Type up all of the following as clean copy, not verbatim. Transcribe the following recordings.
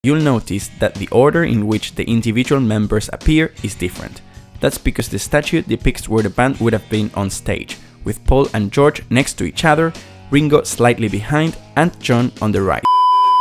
you'll notice that the order in which the individual members appear is different. That's because the statue depicts where the band would have been on stage, with Paul and George next to each other, Ringo slightly behind, and John on the right.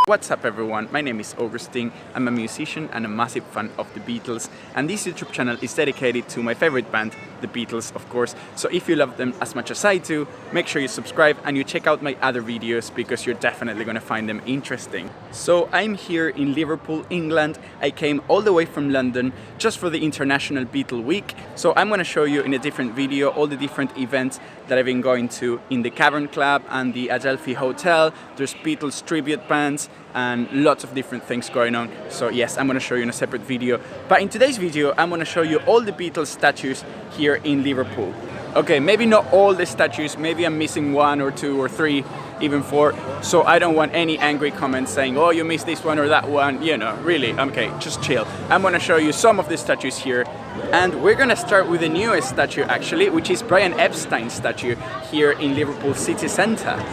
What's up everyone, my name is Augustine, I'm a musician and a massive fan of the Beatles, and this YouTube channel is dedicated to my favorite band, the Beatles of course, so if you love them as much as I do, make sure you subscribe and you check out my other videos because you're definitely gonna find them interesting. So I'm here in Liverpool, England. I came all the way from London just for the International Beatle Week, so I'm gonna show you in a different video all the different events that I've been going to in the Cavern Club and the Adelphi Hotel. There's Beatles tribute bands and lots of different things going on. So yes, I'm gonna show you in a separate video. But in today's video, I'm gonna show you all the Beatles statues here in Liverpool. Okay, maybe not all the statues, maybe I'm missing 1 or 2 or 3, even 4. So I don't want any angry comments saying, oh, you missed this one or that one, you know, really, okay, just chill. I'm gonna show you some of the statues here. And we're gonna start with the newest statue actually, which is Brian Epstein's statue here in Liverpool city centre.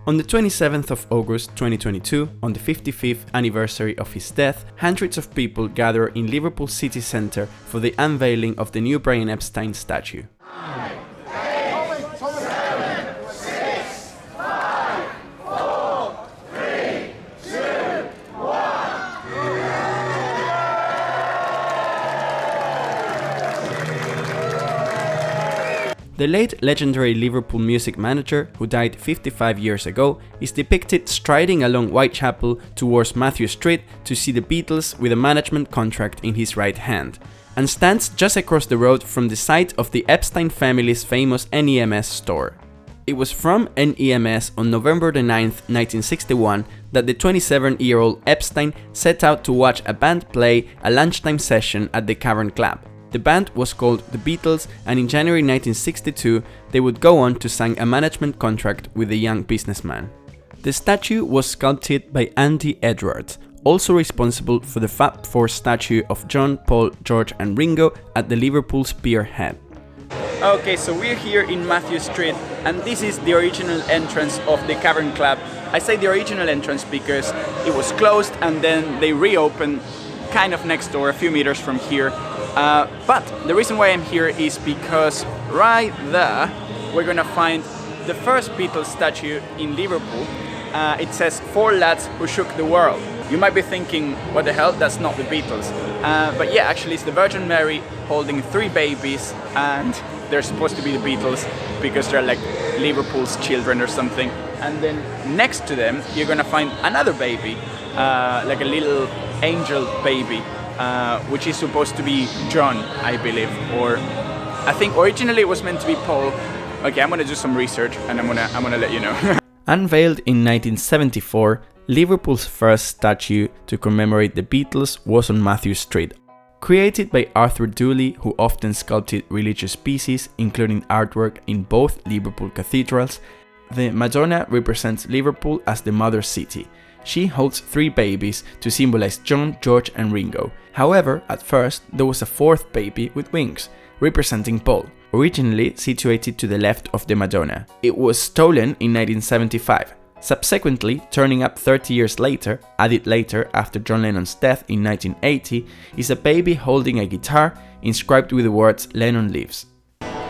On the 27th of August 2022, on the 55th anniversary of his death, hundreds of people gather in Liverpool city centre for the unveiling of the new Brian Epstein statue. The late legendary Liverpool music manager, who died 55 years ago, is depicted striding along Whitechapel towards Matthew Street to see the Beatles with a management contract in his right hand, and stands just across the road from the site of the Epstein family's famous NEMS store. It was from NEMS on November 9, 1961 that the 27-year-old Epstein set out to watch a band play a lunchtime session at the Cavern Club. The band was called the Beatles, and in January 1962 they would go on to sign a management contract with a young businessman. The statue was sculpted by Andy Edwards, also responsible for the Fab Four statue of John, Paul, George and Ringo at the Liverpool Pier Head. Okay, so we're here in Matthew Street and this is the original entrance of the Cavern Club. I say the original entrance because it was closed and then they reopened kind of next door, a few meters from here. But the reason why I'm here is because right there we're gonna find the first Beatles statue in Liverpool. It says 4 lads who shook the world. You might be thinking, what the hell, that's not the Beatles. But yeah, actually it's the Virgin Mary holding 3 babies and they're supposed to be the Beatles because they're like Liverpool's children or something. And then next to them you're gonna find another baby, like a little angel baby. Which is supposed to be John, I believe, or I think originally it was meant to be Paul. Okay, I'm gonna do some research and I'm gonna let you know. Unveiled in 1974, Liverpool's first statue to commemorate the Beatles was on Matthew Street. Created by Arthur Dooley, who often sculpted religious pieces, including artwork in both Liverpool cathedrals, the Madonna represents Liverpool as the mother city. She holds 3 babies to symbolize John, George and Ringo. However, at first there was a 4th baby with wings, representing Paul, originally situated to the left of the Madonna. It was stolen in 1975, subsequently turning up 30 years later, added later after John Lennon's death in 1980, is a baby holding a guitar inscribed with the words "Lennon lives."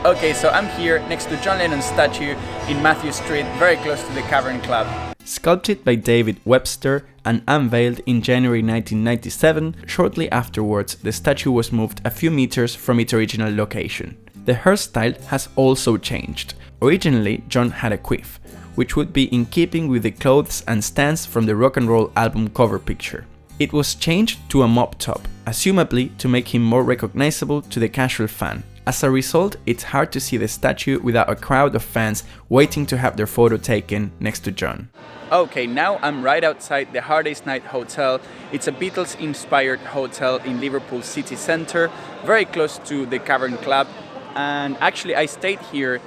Okay, so I'm here next to John Lennon's statue in Matthew Street, very close to the Cavern Club. Sculpted by David Webster and unveiled in January 1997, shortly afterwards the statue was moved a few meters from its original location. The hairstyle has also changed. Originally, John had a quiff, which would be in keeping with the clothes and stance from the rock and roll album cover picture. It was changed to a mop top, assumably to make him more recognizable to the casual fan. As a result, it's hard to see the statue without a crowd of fans waiting to have their photo taken next to John. Okay, now I'm right outside the Hard Day's Night Hotel. It's a Beatles-inspired hotel in Liverpool city centre, very close to the Cavern Club. And actually I stayed here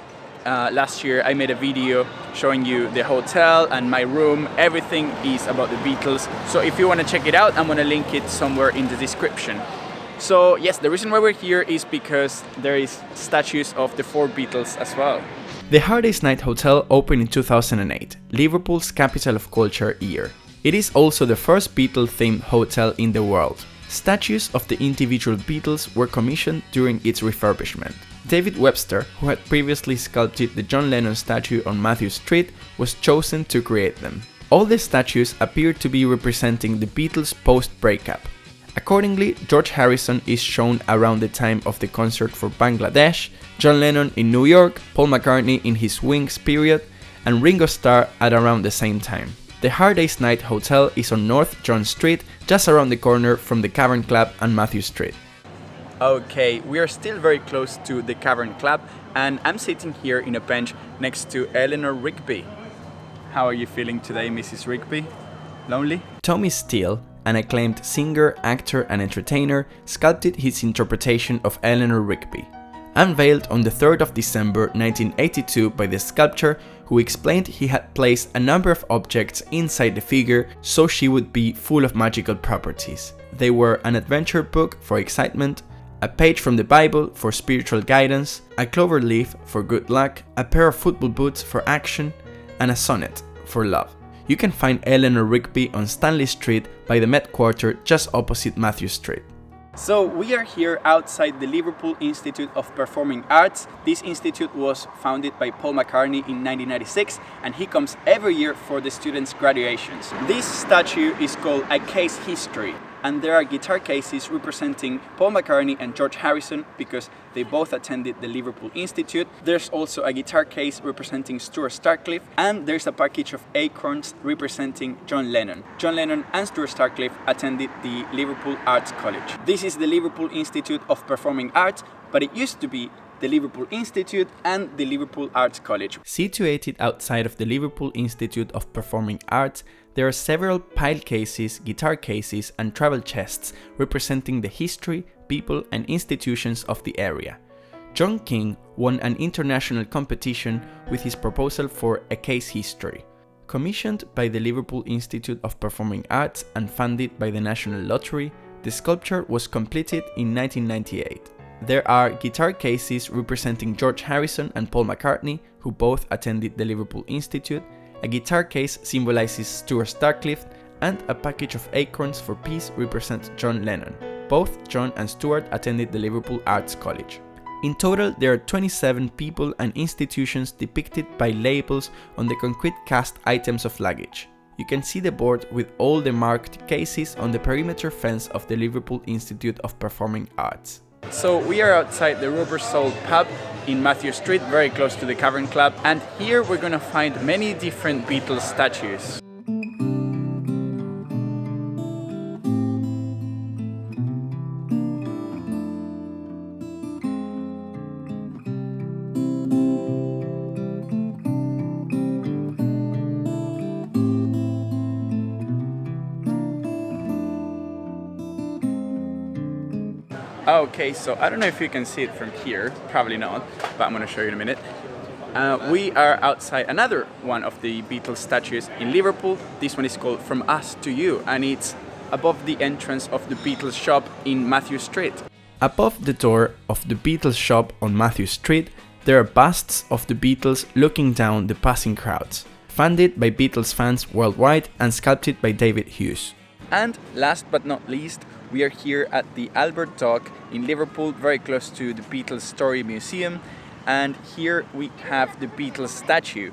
last year. I made a video showing you the hotel and my room. Everything is about the Beatles. So if you want to check it out, I'm going to link it somewhere in the description. So yes, the reason why we're here is because there is statues of the 4 Beatles as well. The Hard Day's Night Hotel opened in 2008, Liverpool's capital of culture year. It is also the first Beatle-themed hotel in the world. Statues of the individual Beatles were commissioned during its refurbishment. David Webster, who had previously sculpted the John Lennon statue on Matthew Street, was chosen to create them. All the statues appear to be representing the Beatles post-breakup. Accordingly, George Harrison is shown around the time of the concert for Bangladesh, John Lennon in New York, Paul McCartney in his Wings period, and Ringo Starr at around the same time. The Hard Day's Night Hotel is on North John Street, just around the corner from the Cavern Club and Matthew Street. Okay, we are still very close to the Cavern Club, and I'm sitting here in a bench next to Eleanor Rigby. How are you feeling today, Mrs. Rigby? Lonely? Tommy Steele, an acclaimed singer, actor and entertainer, sculpted his interpretation of Eleanor Rigby. Unveiled on the 3rd of December 1982 by the sculptor, who explained he had placed a number of objects inside the figure so she would be full of magical properties. They were an adventure book for excitement, a page from the Bible for spiritual guidance, a clover leaf for good luck, a pair of football boots for action, and a sonnet for love. You can find Eleanor Rigby on Stanley Street by the Met Quarter just opposite Matthew Street. So we are here outside the Liverpool Institute of Performing Arts. This institute was founded by Paul McCartney in 1996, and he comes every year for the students' graduations. This statue is called A Case History, and there are guitar cases representing Paul McCartney and George Harrison because they both attended the Liverpool Institute. There's also a guitar case representing Stuart Sutcliffe, and there's a package of acorns representing John Lennon. John Lennon and Stuart Sutcliffe attended the Liverpool Arts College. This is the Liverpool Institute of Performing Arts, but it used to be the Liverpool Institute and the Liverpool Arts College. Situated outside of the Liverpool Institute of Performing Arts, there are several pile cases, guitar cases and travel chests representing the history, people and institutions of the area. John King won an international competition with his proposal for A Case History. Commissioned by the Liverpool Institute of Performing Arts and funded by the National Lottery, the sculpture was completed in 1998. There are guitar cases representing George Harrison and Paul McCartney, who both attended the Liverpool Institute. A guitar case symbolizes Stuart Sutcliffe, and a package of acorns for peace represents John Lennon. Both John and Stuart attended the Liverpool Arts College. In total, there are 27 people and institutions depicted by labels on the concrete cast items of luggage. You can see the board with all the marked cases on the perimeter fence of the Liverpool Institute of Performing Arts. So we are outside the Rubber Soul pub in Matthew Street, very close to the Cavern Club, and here we're gonna find many different Beatles statues. Okay, so I don't know if you can see it from here, probably not, but I'm gonna show you in a minute. We are outside another one of the Beatles statues in Liverpool. This one is called From Us to You, and it's above the entrance of the Beatles shop in Matthew Street. Above the door of the Beatles shop on Matthew Street, there are busts of the Beatles looking down the passing crowds, funded by Beatles fans worldwide and sculpted by David Hughes. And last but not least, we are here at the Albert Dock in Liverpool, very close to the Beatles Story Museum, and here we have the Beatles statue.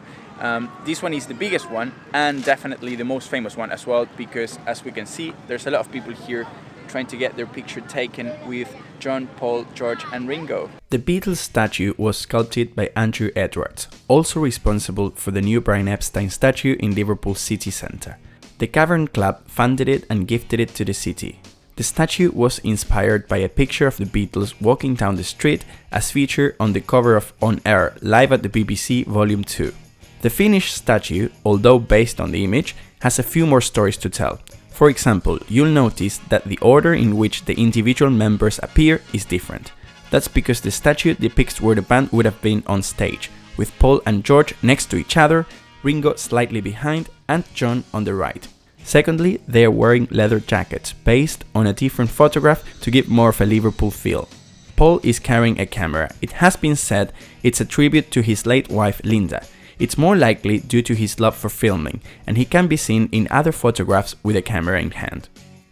This one is the biggest one and definitely the most famous one as well, because as we can see, there's a lot of people here trying to get their picture taken with John, Paul, George and Ringo. The Beatles statue was sculpted by Andrew Edwards, also responsible for the new Brian Epstein statue in Liverpool city centre. The Cavern Club funded it and gifted it to the city. The statue was inspired by a picture of the Beatles walking down the street as featured on the cover of On Air, Live at the BBC Volume 2. The finished statue, although based on the image, has a few more stories to tell. For example, you'll notice that the order in which the individual members appear is different. That's because the statue depicts where the band would have been on stage, with Paul and George next to each other, Ringo slightly behind, and John on the right. Secondly, they are wearing leather jackets, based on a different photograph to give more of a Liverpool feel. Paul is carrying a camera. It has been said it's a tribute to his late wife Linda. It's more likely due to his love for filming, and he can be seen in other photographs with a camera in hand.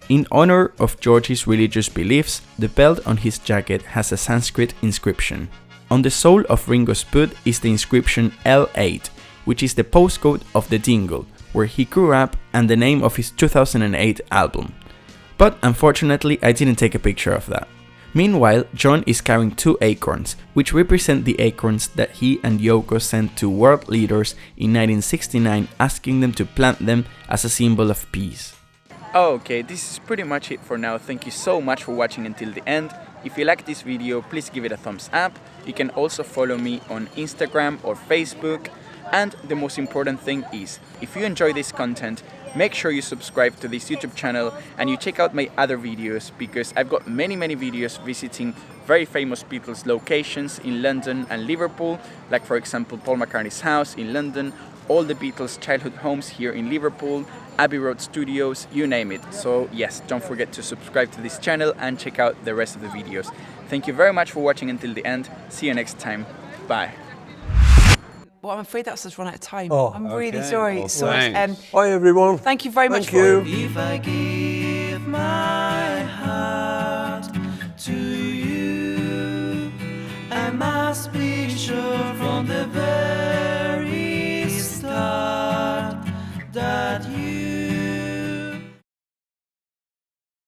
In honor of George's religious beliefs, the belt on his jacket has a Sanskrit inscription. On the sole of Ringo's boot is the inscription L8, which is the postcode of the Dingle, where he grew up, and the name of his 2008 album. But unfortunately, I didn't take a picture of that. Meanwhile, John is carrying 2 acorns, which represent the acorns that he and Yoko sent to world leaders in 1969, asking them to plant them as a symbol of peace. Okay, this is pretty much it for now. Thank you so much for watching until the end. If you like this video, please give it a thumbs up. You can also follow me on Instagram or Facebook. And the most important thing is, if you enjoy this content, make sure you subscribe to this YouTube channel and you check out my other videos, because I've got many videos visiting very famous Beatles locations in London and Liverpool, like for example Paul McCartney's house in London, all the Beatles' childhood homes here in Liverpool, Abbey Road Studios, you name it. So yes, don't forget to subscribe to this channel and check out the rest of the videos. Thank you very much for watching until the end. See you next time. Bye. Well, I'm afraid that's us run out of time. Oh, I'm really okay. sorry. Oh, So, Bye everyone. thank you very much. Thank you.